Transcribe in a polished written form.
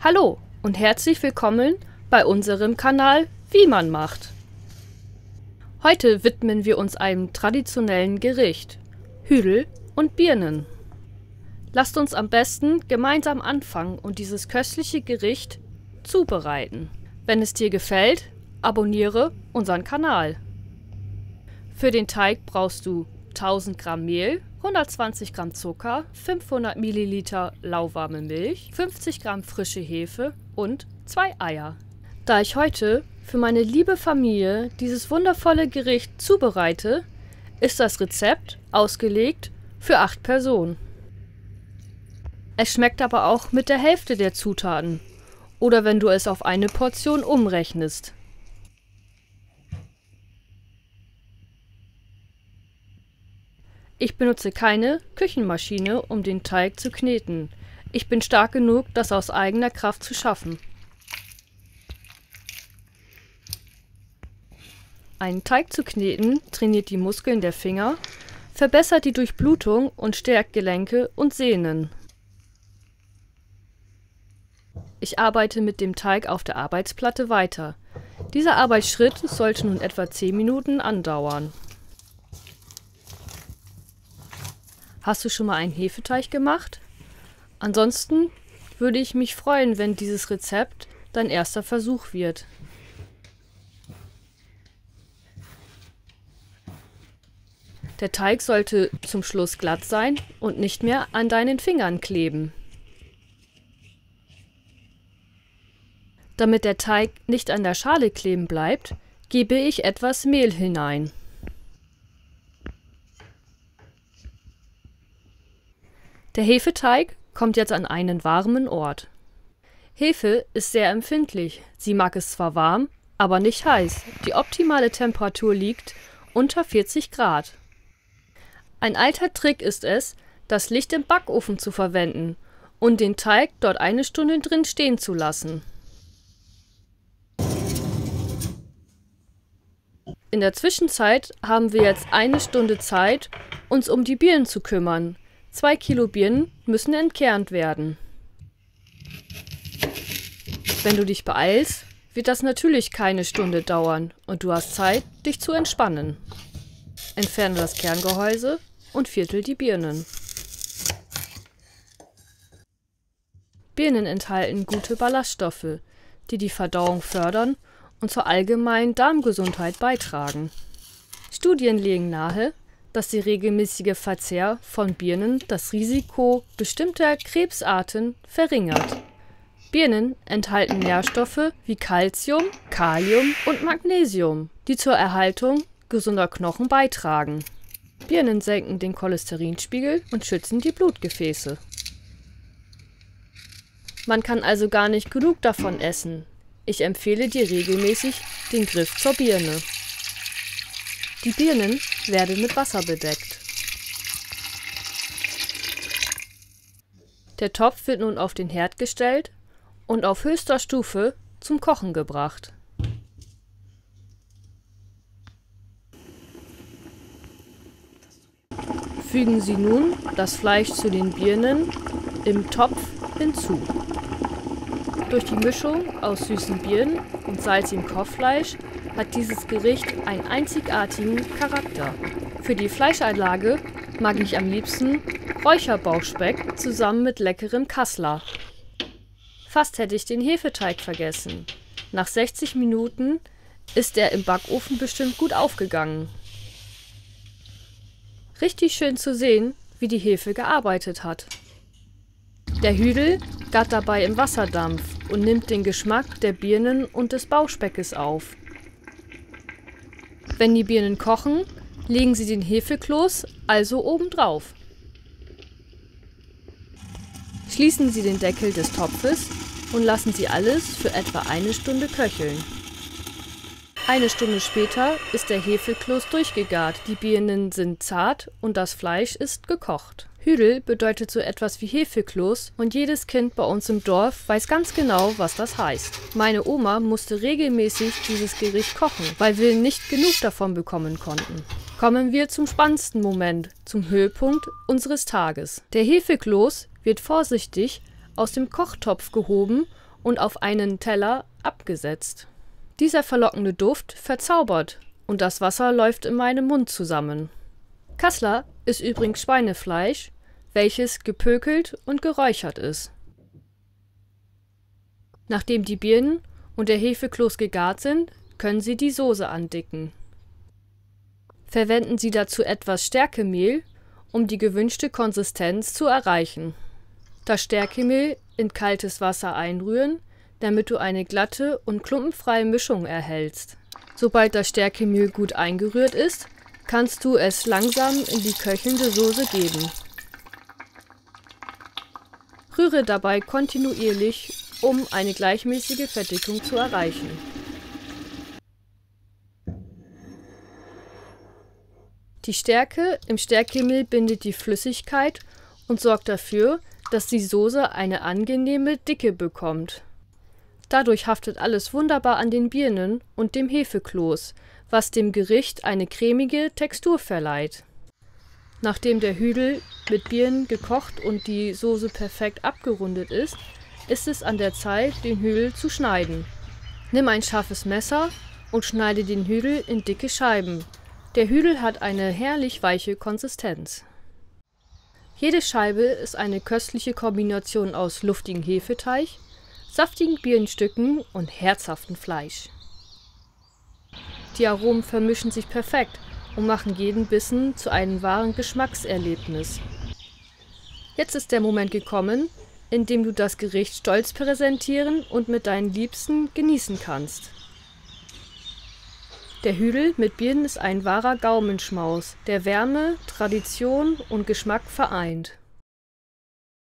Hallo und herzlich willkommen bei unserem Kanal Wie man macht. Heute widmen wir uns einem traditionellen Gericht, Hüdel und Birnen. Lasst uns am besten gemeinsam anfangen und dieses köstliche Gericht zubereiten. Wenn es dir gefällt, abonniere unseren Kanal. Für den Teig brauchst du 1000 Gramm Mehl, 120 Gramm Zucker, 500 Milliliter lauwarme Milch, 50 Gramm frische Hefe und 2 Eier. Da ich heute für meine liebe Familie dieses wundervolle Gericht zubereite, ist das Rezept ausgelegt für 8 Personen. Es schmeckt aber auch mit der Hälfte der Zutaten oder wenn du es auf eine Portion umrechnest. Ich benutze keine Küchenmaschine, um den Teig zu kneten. Ich bin stark genug, das aus eigener Kraft zu schaffen. Einen Teig zu kneten trainiert die Muskeln der Finger, verbessert die Durchblutung und stärkt Gelenke und Sehnen. Ich arbeite mit dem Teig auf der Arbeitsplatte weiter. Dieser Arbeitsschritt sollte nun etwa 10 Minuten andauern. Hast du schon mal einen Hefeteig gemacht? Ansonsten würde ich mich freuen, wenn dieses Rezept dein erster Versuch wird. Der Teig sollte zum Schluss glatt sein und nicht mehr an deinen Fingern kleben. Damit der Teig nicht an der Schale kleben bleibt, gebe ich etwas Mehl hinein. Der Hefeteig kommt jetzt an einen warmen Ort. Hefe ist sehr empfindlich. Sie mag es zwar warm, aber nicht heiß. Die optimale Temperatur liegt unter 40 Grad. Ein alter Trick ist es, das Licht im Backofen zu verwenden und den Teig dort eine Stunde drin stehen zu lassen. In der Zwischenzeit haben wir jetzt eine Stunde Zeit, uns um die Birnen zu kümmern. 2 Kilo Birnen müssen entkernt werden. Wenn du dich beeilst, wird das natürlich keine Stunde dauern und du hast Zeit, dich zu entspannen. Entferne das Kerngehäuse und viertel die Birnen. Birnen enthalten gute Ballaststoffe, die die Verdauung fördern und zur allgemeinen Darmgesundheit beitragen. Studien legen nahe, dass der regelmäßige Verzehr von Birnen das Risiko bestimmter Krebsarten verringert. Birnen enthalten Nährstoffe wie Calcium, Kalium und Magnesium, die zur Erhaltung gesunder Knochen beitragen. Birnen senken den Cholesterinspiegel und schützen die Blutgefäße. Man kann also gar nicht genug davon essen. Ich empfehle dir regelmäßig den Griff zur Birne. Die Birnen werden mit Wasser bedeckt. Der Topf wird nun auf den Herd gestellt und auf höchster Stufe zum Kochen gebracht. Fügen Sie nun das Fleisch zu den Birnen im Topf hinzu. Durch die Mischung aus süßen Birnen und salzigem Kochfleisch hat dieses Gericht einen einzigartigen Charakter. Für die Fleischeinlage mag ich am liebsten Räucherbauchspeck zusammen mit leckerem Kassler. Fast hätte ich den Hefeteig vergessen. Nach 60 Minuten ist er im Backofen bestimmt gut aufgegangen. Richtig schön zu sehen, wie die Hefe gearbeitet hat. Der Hüdel gart dabei im Wasserdampf und nimmt den Geschmack der Birnen und des Bauchspeckes auf. Wenn die Birnen kochen, legen Sie den Hefekloß also obendrauf. Schließen Sie den Deckel des Topfes und lassen Sie alles für etwa eine Stunde köcheln. Eine Stunde später ist der Hefekloß durchgegart, die Birnen sind zart und das Fleisch ist gekocht. Hüdel bedeutet so etwas wie Hefekloß und jedes Kind bei uns im Dorf weiß ganz genau, was das heißt. Meine Oma musste regelmäßig dieses Gericht kochen, weil wir nicht genug davon bekommen konnten. Kommen wir zum spannendsten Moment, zum Höhepunkt unseres Tages. Der Hefekloß wird vorsichtig aus dem Kochtopf gehoben und auf einen Teller abgesetzt. Dieser verlockende Duft verzaubert und das Wasser läuft in meinem Mund zusammen. Kassler ist übrigens Schweinefleisch, welches gepökelt und geräuchert ist. Nachdem die Birnen und der Hefekloß gegart sind, können Sie die Soße andicken. Verwenden Sie dazu etwas Stärkemehl, um die gewünschte Konsistenz zu erreichen. Das Stärkemehl in kaltes Wasser einrühren, damit du eine glatte und klumpenfreie Mischung erhältst. Sobald das Stärkemehl gut eingerührt ist, kannst du es langsam in die köchelnde Soße geben. Rühre dabei kontinuierlich, um eine gleichmäßige Verdickung zu erreichen. Die Stärke im Stärkemehl bindet die Flüssigkeit und sorgt dafür, dass die Soße eine angenehme Dicke bekommt. Dadurch haftet alles wunderbar an den Birnen und dem Hefekloß, was dem Gericht eine cremige Textur verleiht. Nachdem der Hüdel mit Birnen gekocht und die Soße perfekt abgerundet ist es an der Zeit, den Hüdel zu schneiden. Nimm ein scharfes Messer und schneide den Hüdel in dicke Scheiben. Der Hüdel hat eine herrlich weiche Konsistenz. Jede Scheibe ist eine köstliche Kombination aus luftigem Hefeteig, saftigen Birnenstücken und herzhaftem Fleisch. Die Aromen vermischen sich perfekt und machen jeden Bissen zu einem wahren Geschmackserlebnis. Jetzt ist der Moment gekommen, in dem du das Gericht stolz präsentieren und mit deinen Liebsten genießen kannst. Der Hüdel mit Birnen ist ein wahrer Gaumenschmaus, der Wärme, Tradition und Geschmack vereint.